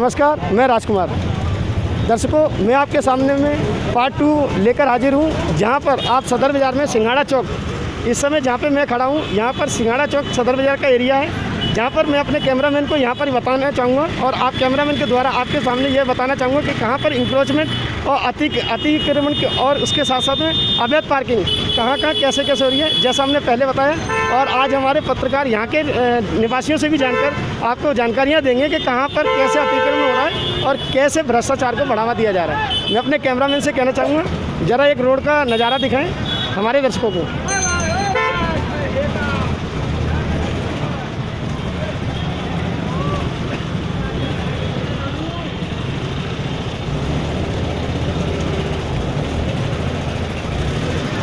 नमस्कार, मैं राजकुमार। दर्शकों, मैं आपके सामने में पार्ट 2 लेकर हाजिर हूँ, जहाँ पर आप सदर बाज़ार में सिंघाड़ा चौक, इस समय जहाँ पे मैं खड़ा हूँ, यहाँ पर सिंघाड़ा चौक सदर बाज़ार का एरिया है, जहाँ पर मैं अपने कैमरामैन को यहाँ पर बताना चाहूँगा और आप कैमरामैन के द्वारा आपके सामने ये बताना चाहूँगा कि कहाँ पर इंक्रोचमेंट और अतिक्रमण के और उसके साथ साथ में अवैध पार्किंग कहाँ कैसे हो रही है, जैसा हमने पहले बताया। और आज हमारे पत्रकार यहाँ के निवासियों से भी जानकर आपको जानकारियाँ देंगे कि कहाँ पर कैसे अतिक्रमण हो रहा है और कैसे भ्रष्टाचार को बढ़ावा दिया जा रहा है। मैं अपने कैमरामैन से कहना चाहूँगा, ज़रा एक रोड का नज़ारा दिखाएँ हमारे दर्शकों को।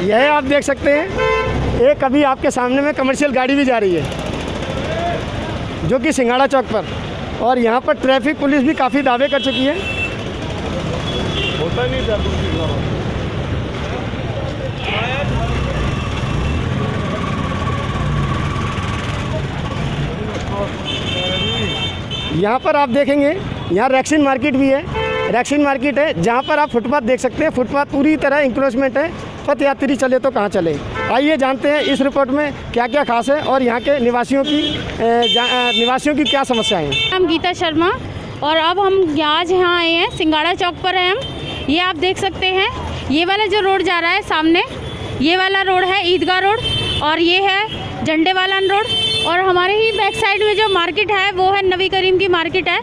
यह आप देख सकते हैं, एक अभी आपके सामने में कमर्शियल गाड़ी भी जा रही है जो कि सिंघाड़ा चौक पर, और यहाँ पर ट्रैफिक पुलिस भी काफ़ी दावे कर चुकी है। होता नहीं था यहाँ पर आप देखेंगे, यहाँ रैक्सिन मार्केट भी है। रैक्सिन मार्केट है जहाँ पर आप फुटपाथ देख सकते हैं। फुटपाथ पूरी तरह इंक्रोचमेंट है, पथ यात्री चले तो कहाँ चले। आइए जानते हैं इस रिपोर्ट में क्या क्या खास है और यहाँ के निवासियों की क्या समस्याएं हैं। हम गीता शर्मा और अब हम आज यहाँ आए हैं, सिंघाड़ा चौक पर हैं हम। ये आप देख सकते हैं, ये वाला जो रोड जा रहा है सामने, ये वाला रोड है ईदगाह रोड और ये है झंडे वाला रोड, और हमारे ही बैक साइड में जो मार्केट है वो है नबी करीम की मार्केट है,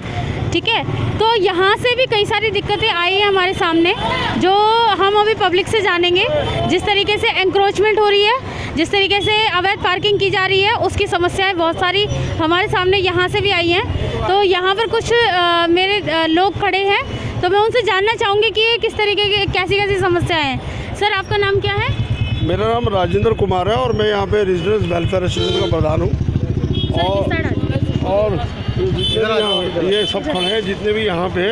ठीक है। तो यहाँ से भी कई सारी दिक्कतें आई हैं हमारे सामने, जो हम अभी पब्लिक से जानेंगे। जिस तरीके से एंक्रोचमेंट हो रही है, जिस तरीके से अवैध पार्किंग की जा रही है, उसकी समस्याएं बहुत सारी हमारे सामने यहाँ से भी आई हैं। तो यहाँ पर कुछ मेरे लोग खड़े हैं, तो मैं उनसे जानना चाहूँगी कि किस तरीके की कैसी समस्याएँ हैं। सर, आपका नाम क्या है? मेरा नाम राजेंद्र कुमार है और मैं यहाँ पे रेजिडेंस वेलफेयर एसोसिएशन का प्रधान हूँ। और ये सब खड़े हैं जितने भी यहाँ पे,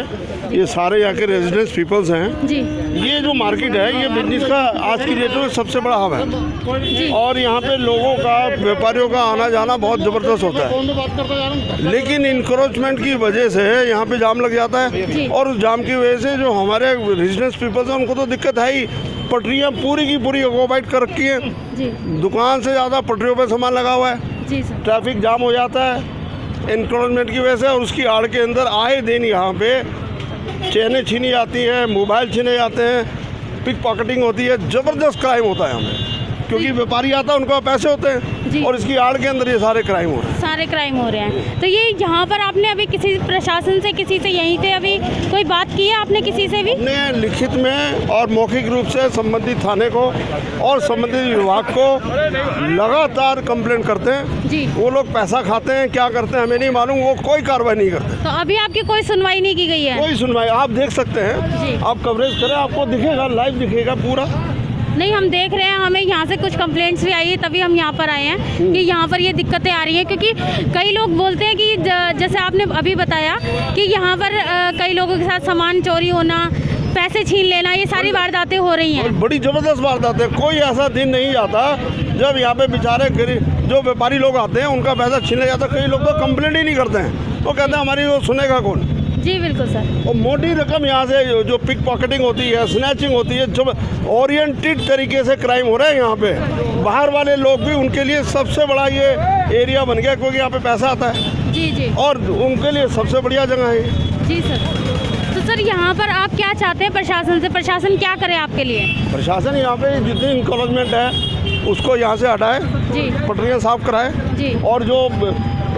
ये सारे यहाँ के रेजिडेंस पीपल्स हैं जी। ये जो मार्केट है ये बिजनेस का आज की डेट में सबसे बड़ा हब है और यहाँ पे लोगों का, व्यापारियों का आना जाना बहुत ज़बरदस्त होता है। लेकिन इंक्रोचमेंट की वजह से यहाँ पे जाम लग जाता है और उस जाम की वजह से जो हमारे रेजिडेंस पीपल्स हैं उनको तो दिक्कत है ही। पटरियाँ पूरी की पूरी ऑक्यूपाइड कर रखी हैं, दुकान से ज़्यादा पटरियों पर सामान लगा हुआ है, ट्रैफिक जाम हो जाता है इंक्रोचमेंट की वजह से। और उसकी आड़ के अंदर आए दिन यहाँ पे चेनें छीनी जाती हैं, मोबाइल छीने जाते हैं, पिक पॉकेटिंग होती है, ज़बरदस्त क्राइम होता है हमें, क्योंकि व्यापारी आता है, उनके पैसे होते हैं और इसकी आड़ के अंदर ये सारे क्राइम हो रहे हैं। तो ये यहाँ पर आपने अभी किसी प्रशासन से, किसी से यहीं से अभी कोई बात की है आपने किसी से भी? हमने लिखित में और मौखिक रूप से संबंधित थाने को और संबंधित विभाग को लगातार कंप्लेंट करते हैं जी। वो लोग पैसा खाते हैं, क्या करते हैं हमें नहीं मालूम, वो कोई कार्रवाई नहीं करते। तो अभी आपकी कोई सुनवाई नहीं की गई है? कोई सुनवाई, आप देख सकते हैं, आप कवरेज करें, आपको दिखेगा, लाइव दिखेगा पूरा। नहीं, हम देख रहे हैं, हमें यहाँ से कुछ कंप्लेंट्स भी आई है, तभी हम यहाँ पर आए हैं कि यहाँ पर ये दिक्कतें आ रही हैं। क्योंकि कई लोग बोलते हैं कि जैसे आपने अभी बताया कि यहाँ पर कई लोगों के साथ सामान चोरी होना, पैसे छीन लेना, ये सारी वारदातें हो रही हैं। बड़ी ज़बरदस्त वारदातें। कोई ऐसा दिन नहीं जाता जब यहाँ पे बेचारे जो व्यापारी लोग आते हैं उनका पैसा छीन लिया जाता। कई लोग तो कंप्लेंट ही नहीं करते हैं, तो कहते हैं हमारी वो सुनेगा कौन। जी बिल्कुल सर। और मोटी रकम यहाँ से जो पिक पॉकेटिंग होती है, स्नैचिंग होती है, जो ओरिएंटेड तरीके से क्राइम हो रहा है यहाँ पे। बाहर वाले लोग भी, उनके लिए सबसे बड़ा ये एरिया बन गया, क्योंकि यहाँ पे पैसा आता है जी और उनके लिए सबसे बढ़िया जगह है जी सर। तो सर, यहाँ पर आप क्या चाहते हैं प्रशासन से? प्रशासन क्या करे आपके लिए? प्रशासन यहाँ पे जितनी इंक्रोचमेंट है उसको यहाँ से हटाए जी, पटरियाँ साफ कराए जी, और जो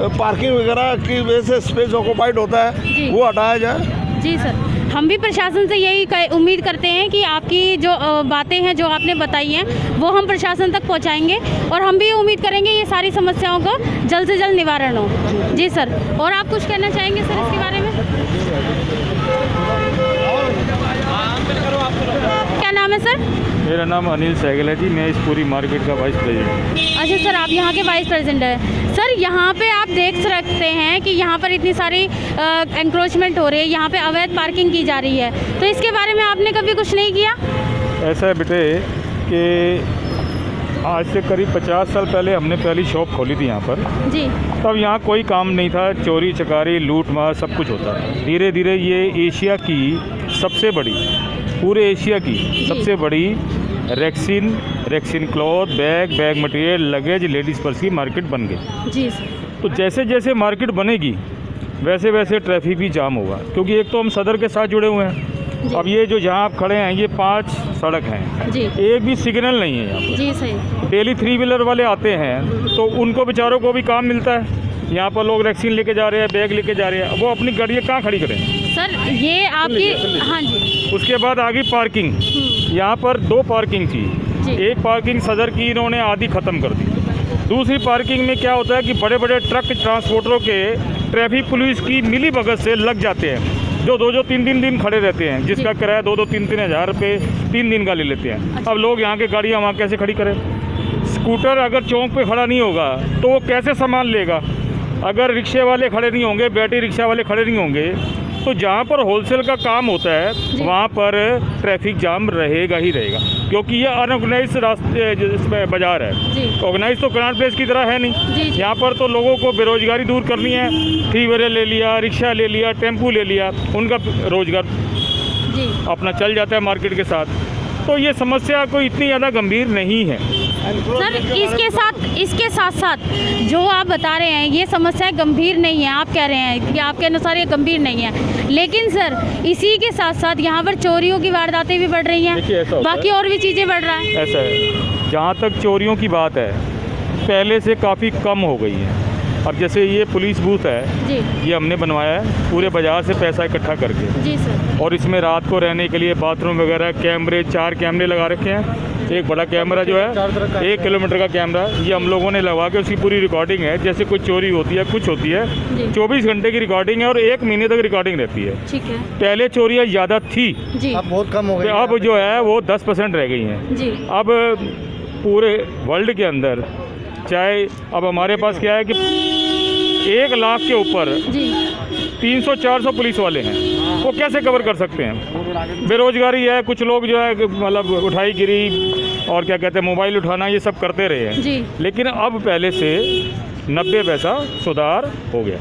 पार्किंग वगैरह की वजह से स्पेस ऑक्यूपाइड होता है वो हटाया जाए जी सर। हम भी प्रशासन से यही उम्मीद करते हैं कि आपकी जो बातें हैं, जो आपने बताई हैं, वो हम प्रशासन तक पहुंचाएंगे और हम भी उम्मीद करेंगे ये सारी समस्याओं का जल्द से जल्द निवारण हो। जी सर। और आप कुछ कहना चाहेंगे सर इसके बारे में? क्या नाम है सर? मेरा नाम अनिल सहगल है जी, मैं इस पूरी मार्केट का वाइस प्रेसिडेंट। अच्छा सर, आप यहाँ के वाइस प्रेसिडेंट हैं। सर, यहाँ पे आप देख सकते हैं कि यहाँ पर इतनी सारी एंक्रोचमेंट हो रही है, यहाँ पे अवैध पार्किंग की जा रही है, तो इसके बारे में आपने कभी कुछ नहीं किया? ऐसा है बेटे कि आज से करीब 50 साल पहले हमने पहली शॉप खोली थी यहाँ पर। जी तब यहाँ कोई काम नहीं था, चोरी चकारी लूट मार सब कुछ होता था। धीरे धीरे ये एशिया की सबसे बड़ी, पूरे एशिया की सबसे बड़ी Rexin cloth, bag material, luggage, ladies purse की मार्केट बन गई। जी सर। तो जैसे जैसे मार्केट बनेगी वैसे वैसे ट्रैफिक भी जाम होगा, क्योंकि एक तो हम सदर के साथ जुड़े हुए हैं। अब ये जो जहाँ आप खड़े हैं ये 5 सड़क हैं जी। एक भी सिग्नल नहीं है यहाँ पर। जी सही। डेली 3 व्हीलर वाले आते हैं तो उनको बेचारों को भी काम मिलता है। यहाँ पर लोग वैक्सीन लेके जा रहे हैं, बैग लेके जा रहे हैं, वो अपनी गाड़ियाँ कहाँ खड़ी करें सर? ये आपकी, हाँ जी। उसके बाद आगे पार्किंग, यहाँ पर 2 पार्किंग थी। एक पार्किंग सदर की इन्होंने आधी ख़त्म कर दी। दूसरी पार्किंग में क्या होता है कि बड़े बड़े ट्रक ट्रांसपोर्टरों के ट्रैफिक पुलिस की मिली भगत से लग जाते हैं, जो 2-2 3-3 दिन खड़े रहते हैं, जिसका किराया 2-2 3-3 हज़ार रुपये 3 दिन का ले लेते हैं। अब लोग यहाँ के गाड़ियाँ वहाँ कैसे खड़ी करें? स्कूटर अगर चौक पे खड़ा नहीं होगा तो वो कैसे सामान लेगा? अगर रिक्शे वाले खड़े नहीं होंगे, बैटरी रिक्शा वाले खड़े नहीं होंगे, तो जहाँ पर होलसेल का काम होता है वहाँ पर ट्रैफिक जाम रहेगा ही रहेगा, क्योंकि ये अनऑर्गेनाइज रास्ते बाज़ार है। ऑर्गेनाइज तो कनाट प्लेस की तरह है नहीं। यहाँ पर तो लोगों को बेरोजगारी दूर करनी है, 3 व्हीलर ले लिया, रिक्शा ले लिया, टेम्पू ले लिया, उनका रोजगार अपना चल जाता है मार्केट के साथ। तो ये समस्या कोई इतनी ज़्यादा गंभीर नहीं है सर। इसके साथ साथ जो आप बता रहे हैं ये समस्या गंभीर नहीं है, आप कह रहे हैं कि आपके अनुसार ये गंभीर नहीं है, लेकिन सर इसी के साथ साथ यहाँ पर चोरियों की वारदातें भी बढ़ रही हैं, बाकी और भी चीज़ें बढ़ रहा है। ऐसा है, जहाँ तक चोरियों की बात है पहले से काफ़ी कम हो गई है। अब जैसे ये पुलिस बूथ है जी, ये हमने बनवाया है पूरे बाज़ार से पैसा इकट्ठा करके। जी सर। और इसमें रात को रहने के लिए बाथरूम वगैरह, कैमरे, 4 कैमरे लगा रखे हैं। एक बड़ा कैमरा जो है 1 किलोमीटर का कैमरा, ये हम लोगों ने लगा के उसकी पूरी रिकॉर्डिंग है। जैसे कोई चोरी होती है, कुछ होती है, 24 घंटे की रिकॉर्डिंग है और 1 महीने तक रिकॉर्डिंग रहती है। ठीक है। पहले चोरियाँ ज़्यादा थी जी, अब बहुत कम हो गई। अब जो है वो 10% रह गई हैं जी। अब पूरे वर्ल्ड के अंदर, चाहे अब हमारे पास क्या है कि 1 लाख के ऊपर 300-400 पुलिस वाले हैं, वो कैसे कवर कर सकते हैं? बेरोजगारी है, कुछ लोग जो है मतलब उठाई गिरी और क्या कहते हैं मोबाइल उठाना, ये सब करते रहे हैं जी। लेकिन अब पहले से 90 पैसा सुधार हो गया।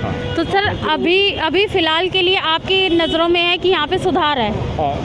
हाँ। तो सर अभी फ़िलहाल के लिए आपकी नज़रों में है कि यहाँ पे सुधार है।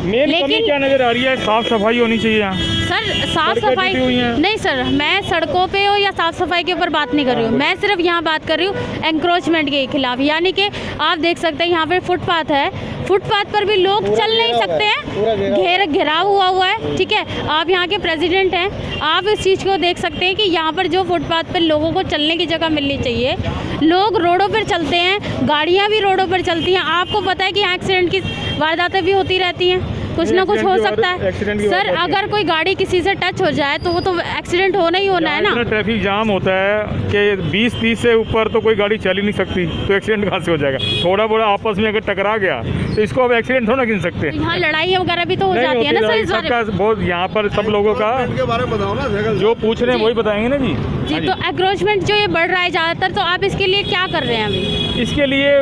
मेन कमी क्या नज़र आ रही है? साफ़ सफाई होनी चाहिए यहाँ। सर साफ़ सफाई नहीं सर, मैं सड़कों पे हो या साफ़ सफाई के ऊपर बात नहीं कर रही हूँ, मैं सिर्फ यहाँ बात कर रही हूँ एंक्रोचमेंट के खिलाफ। यानी कि आप देख सकते हैं यहाँ पे फुटपाथ है, फुटपाथ पर भी लोग चल नहीं सकते हैं, घेराव हुआ है। ठीक है, आप यहाँ के प्रेसिडेंट हैं, आप इस चीज़ को देख सकते हैं कि यहाँ पर जो फुटपाथ पर लोगों को चलने की जगह मिलनी चाहिए, लोग रोडों पर चलते हैं, गाड़ियाँ भी रोडों पर चलती हैं। आपको पता है कि यहाँ एक्सीडेंट की वारदातें भी होती रहती हैं, कुछ ना कुछ हो सकता है। सर अगर कोई गाड़ी किसी से टच हो जाए तो वो तो एक्सीडेंट होना ही होना है ना। ट्रैफिक जाम होता है कि 20-30 से ऊपर तो कोई गाड़ी चल ही नहीं सकती, तो एक्सीडेंट कहाँ से हो जाएगा? थोड़ा बड़ा आपस में अगर टकरा गया तो इसको अब एक्सीडेंट थोड़ा गिन सकते हैं। यहाँ लड़ाई वगैरह भी तो हो जाती है ना सर। इस बारे में बहुत यहाँ पर सब लोगों का बारे में बताओ ना, जो पूछ रहे हैं वही बताएंगे ना जी। जी, तो एंक्रोचमेंट जो ये बढ़ रहा है ज़्यादातर, तो आप इसके लिए क्या कर रहे हैं अभी? इसके लिए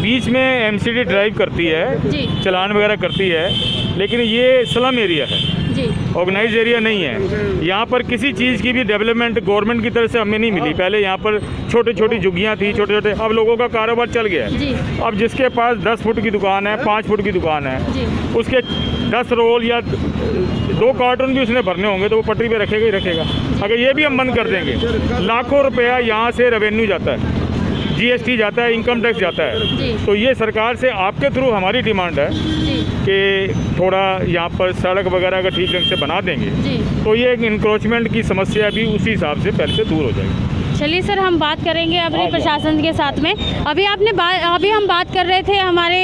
बीच में एमसीडी ड्राइव करती है जी, चलान वगैरह करती है, लेकिन ये स्लम एरिया है, ऑर्गेनाइज एरिया नहीं है। यहाँ पर किसी चीज़ की भी डेवलपमेंट गवर्नमेंट की तरफ से हमें नहीं मिली। पहले यहाँ पर छोटी छोटी झुग्गियाँ थी, छोटे छोटे, अब लोगों का कारोबार चल गया है। अब जिसके पास 10 फुट की दुकान है, 5 फुट की दुकान है, उसके 10 रोल या 2 कार्टून भी उसने भरने होंगे तो वो पटरी पे रखेगा ही रखेगा। अगर ये भी हम बंद कर देंगे, लाखों रुपया यहाँ से रेवेन्यू जाता है, जीएसटी जाता है, इनकम टैक्स जाता है। तो ये सरकार से आपके थ्रू हमारी डिमांड है कि थोड़ा यहाँ पर सड़क वगैरह अगर ठीक ढंग से बना देंगे तो ये इंक्रोचमेंट की समस्या भी उसी हिसाब से पहले से दूर हो जाएगी। चलिए सर, हम बात करेंगे अपने प्रशासन के साथ में। अभी हम बात कर रहे थे, हमारे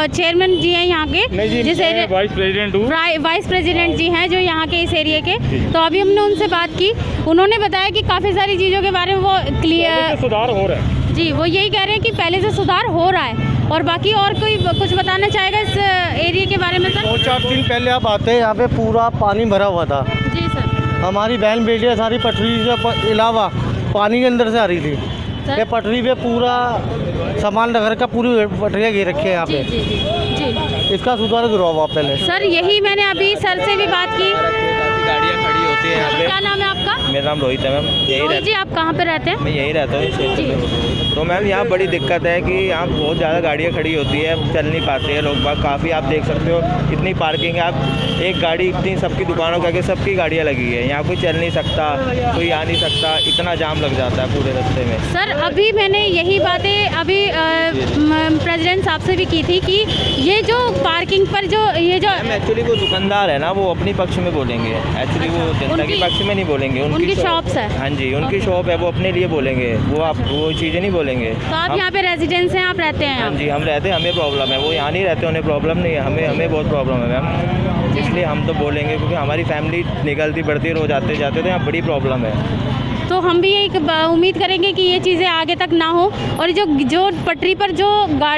चेयरमैन जी हैं यहाँ के, जिस एरिया वाइस प्रेसिडेंट हूँ, वाइस प्रेसिडेंट जी हैं जो यहाँ के इस एरिया के। तो अभी हमने उनसे बात की, उन्होंने बताया कि काफ़ी सारी चीज़ों के बारे में वो क्लियर सुधार हो रहा है। जी, वो यही कह रहे हैं कि पहले से सुधार हो रहा है। और बाकी और कोई कुछ बताना चाहेगा इस एरिया के बारे में सर? 2-4 दिन पहले आप आते हैं, यहाँ पे पूरा पानी भरा हुआ था। जी सर। हमारी बहन बेटियाँ सारी पटरी के अलावा पानी के अंदर से आ रही थी। ये पटरी पे पूरा सामान नगर का पूरी पटरियाँ घेर रखे हैं यहाँ पे। जी। इसका सुधार करवाओ आप पहले। सर यही मैंने अभी सर से भी बात की गाड़ियाँ खड़ी होती है यहाँ पे। क्या नाम है आपका? मेरा नाम रोहित है मैम, यही रोहित जी, आप कहाँ पे रहते हैं? मैं यहीं रहता हूँ इस क्षेत्र में। तो मैम यहाँ बड़ी दिक्कत है कि यहाँ बहुत ज़्यादा गाड़ियाँ खड़ी होती है, चल नहीं पाते हैं लोग बाग। काफ़ी आप देख सकते हो इतनी पार्किंग है, आप एक गाड़ी इतनी सबकी दुकानों के आगे सबकी गाड़ियाँ लगी है, यहाँ कोई चल नहीं सकता, कोई आ नहीं सकता, इतना जाम लग जाता है पूरे रास्ते में। सर अभी मैंने यही बातें अभी प्रेसिडेंट साहब से भी की थी कि ये जो पार्किंग पर जो ये जो एक्चुअली वो दुकानदार है ना, वो अपनी पक्ष में बोलेंगे, एक्चुअली वो जनता के पक्ष में नहीं बोलेंगे। उनकी शॉप्स है। हाँ जी, उनकी शॉप है, वो अपने लिए बोलेंगे, वो चीज़ें नहीं बोलेंगे। तो आप यहाँ पे रेजिडेंस हैं, आप रहते हैं? हाँ जी, हम रहते हैं, हमें प्रॉब्लम है, वो यहाँ नहीं रहते, उन्हें प्रॉब्लम नहीं है, हमें बहुत प्रॉब्लम है मैम, इसलिए हम तो बोलेंगे क्योंकि हमारी फैमिली निकलती बढ़ती रोज आते जाते, तो यहाँ बड़ी प्रॉब्लम है। तो हम भी एक उम्मीद करेंगे कि ये चीज़ें आगे तक ना हो, और जो पटरी पर जो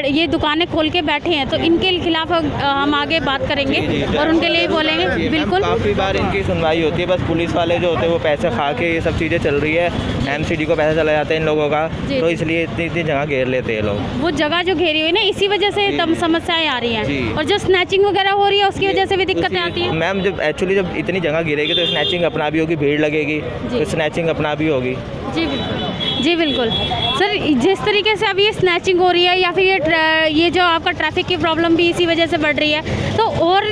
ये दुकानें खोल के बैठे हैं तो इनके खिलाफ हम आगे बात करेंगे और उनके लिए बोलेंगे। बिल्कुल, काफ़ी बार इनकी सुनवाई होती है, बस पुलिस वाले जो होते हैं वो पैसे खा के ये सब चीज़ें चल रही है, एमसीडी को पैसा चला जाता है इन लोगों का, तो इसलिए इतनी जगह घेर लेते हैं लोग। वो जगह जो घेरी हुई है ना, इसी वजह से समस्याएं आ रही हैं, और जो स्नैचिंग वगैरह हो रही है उसकी वजह से भी दिक्कतें आती हैं। मैम जब इतनी जगह गिरेगी तो स्नैचिंग अपना भी होगी, भीड़ लगेगी तो स्नैचिंग अपना भी होगी। जी बिल्कुल, जी बिल्कुल सर। जिस तरीके से अब ये स्नैचिंग हो रही है या फिर ये जो आपका ट्रैफिक की प्रॉब्लम भी इसी वजह से बढ़ रही है, तो और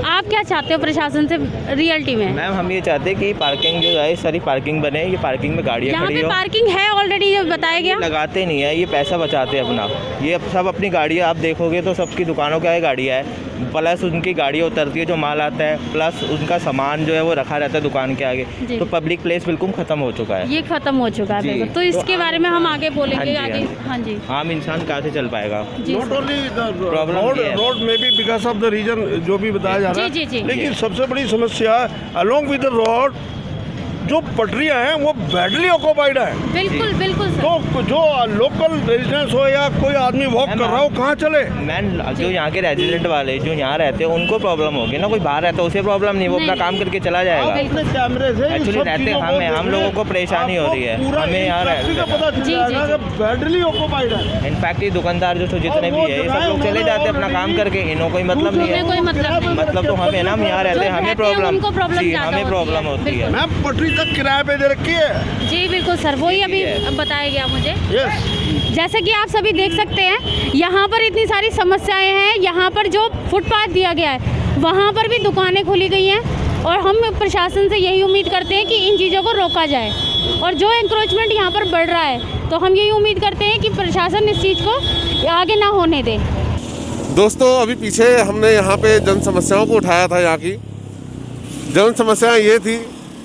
आप क्या चाहते हो प्रशासन से रियलिटी में? मैम हम ये चाहते हैं कि पार्किंग जो है सारी पार्किंग बने, ये पार्किंग में गाड़ियाँ खड़ी हो। यहाँ पे पार्किंग है ऑलरेडी, जो बताया गया। लगाते नहीं है, ये पैसा बचाते हैं अपना, ये सब अपनी गाड़ियाँ आप देखोगे तो सबकी दुकानों के आगे गाड़ियाँ है, प्लस उनकी गाड़ियाँ उतरती है जो माल आता है, प्लस उनका सामान जो है वो रखा रहता है दुकान के आगे, तो पब्लिक प्लेस बिल्कुल खत्म हो चुका है, ये खत्म हो चुका है बिल्कुल। तो इसके बारे में हम आगे बोलेंगे आगे। हाँ जी, आम इंसान कहाँ से चल पाएगा? नॉट ओनली रोड में भी बिकॉज ऑफ द रीजन जो भी बताया जा रहा है, लेकिन सबसे बड़ी समस्या अलोंग विद द रोड जो पटरियां हैं वो बैडली ऑक्यूपाइड है। बिल्कुल बिल्कुल सर। तो जो लोकल रेजिडेंट्स हो या कोई आदमी वॉक कर रहा हो कहाँ चले? मैन जो यहाँ के रेजिडेंट वाले जो यहाँ रहते हैं उनको प्रॉब्लम होगी ना, कोई बाहर रहता है उसे प्रॉब्लम नहीं, वो अपना काम करके चला जाएगा। कैमरे से एक्चुअली रहते हम लोगों को परेशानी हो रही है, हमें यहाँ बैडली ऑक्यूपाइड है। इनफैक्ट ये दुकानदार जो जितने भी है ये सब लोग चले जाते हैं अपना काम करके, इन्हों कोई मतलब नहीं है, कोई मतलब तो हमें ना, हम यहाँ रहते हैं, हमें प्रॉब्लम होती है। मैम पटरी तक किराए पे दे रखी है। जी बिल्कुल सर, वही अभी बताया गया मुझे। जैसे कि आप सभी देख सकते हैं यहाँ पर इतनी सारी समस्याएं हैं। यहाँ पर जो फुटपाथ दिया गया है वहाँ पर भी दुकानें खोली गई हैं, और हम प्रशासन से यही उम्मीद करते हैं कि इन चीज़ों को रोका जाए, और जो एंक्रोचमेंट यहाँ पर बढ़ रहा है तो हम यही उम्मीद करते हैं कि प्रशासन इस चीज़ को आगे ना होने दे। दोस्तों अभी पीछे हमने यहाँ पे जन समस्याओं को उठाया था। यहाँ की जन समस्याएं ये थी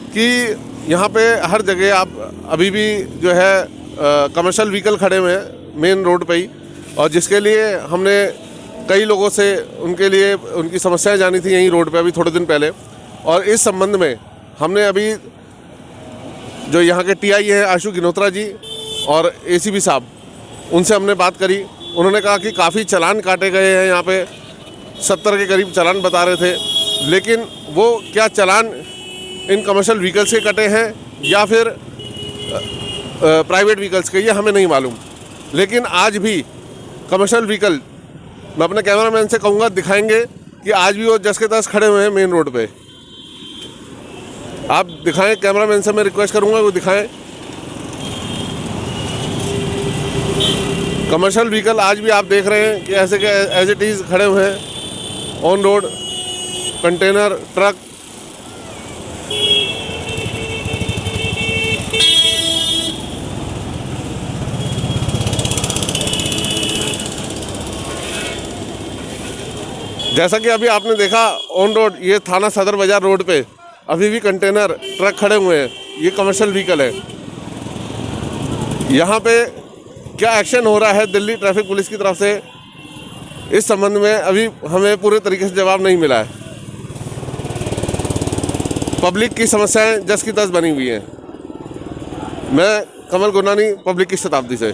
कि यहाँ पे हर जगह आप अभी भी जो है कमर्शियल व्हीकल खड़े हुए हैं मेन रोड पे ही, और जिसके लिए हमने कई लोगों से उनके लिए उनकी समस्याएं जानी थी यहीं रोड पे अभी थोड़े दिन पहले, और इस संबंध में हमने अभी जो यहाँ के टीआई हैं आशु गिनोत्रा जी और एसीपी साहब, उनसे हमने बात करी। उन्होंने कहा कि काफ़ी चालान काटे गए हैं, यहाँ पे 70 के करीब चालान बता रहे थे, लेकिन वो क्या चालान इन कमर्शियल व्हीकल्स के कटे हैं या फिर प्राइवेट व्हीकल्स के, ये हमें नहीं मालूम। लेकिन आज भी कमर्शियल व्हीकल, मैं अपने कैमरामैन से कहूँगा दिखाएंगे कि आज भी वो जस के तस खड़े हुए हैं मेन रोड पे। आप दिखाएं, कैमरामैन से मैं रिक्वेस्ट करूँगा वो दिखाएं। कमर्शियल व्हीकल आज भी आप देख रहे हैं कि ऐसे के एज इट इज़ खड़े हुए हैं ऑन रोड, कंटेनर, ट्रक। जैसा कि अभी आपने देखा ऑन रोड, ये थाना सदर बाज़ार रोड पे अभी भी कंटेनर, ट्रक खड़े हुए हैं, ये कमर्शियल व्हीकल है। यहाँ पे क्या एक्शन हो रहा है दिल्ली ट्रैफिक पुलिस की तरफ से, इस संबंध में अभी हमें पूरे तरीके से जवाब नहीं मिला है। पब्लिक की समस्याएं जस की तस बनी हुई हैं। मैं कमल गुरनानी, पब्लिक की शताब्दी से।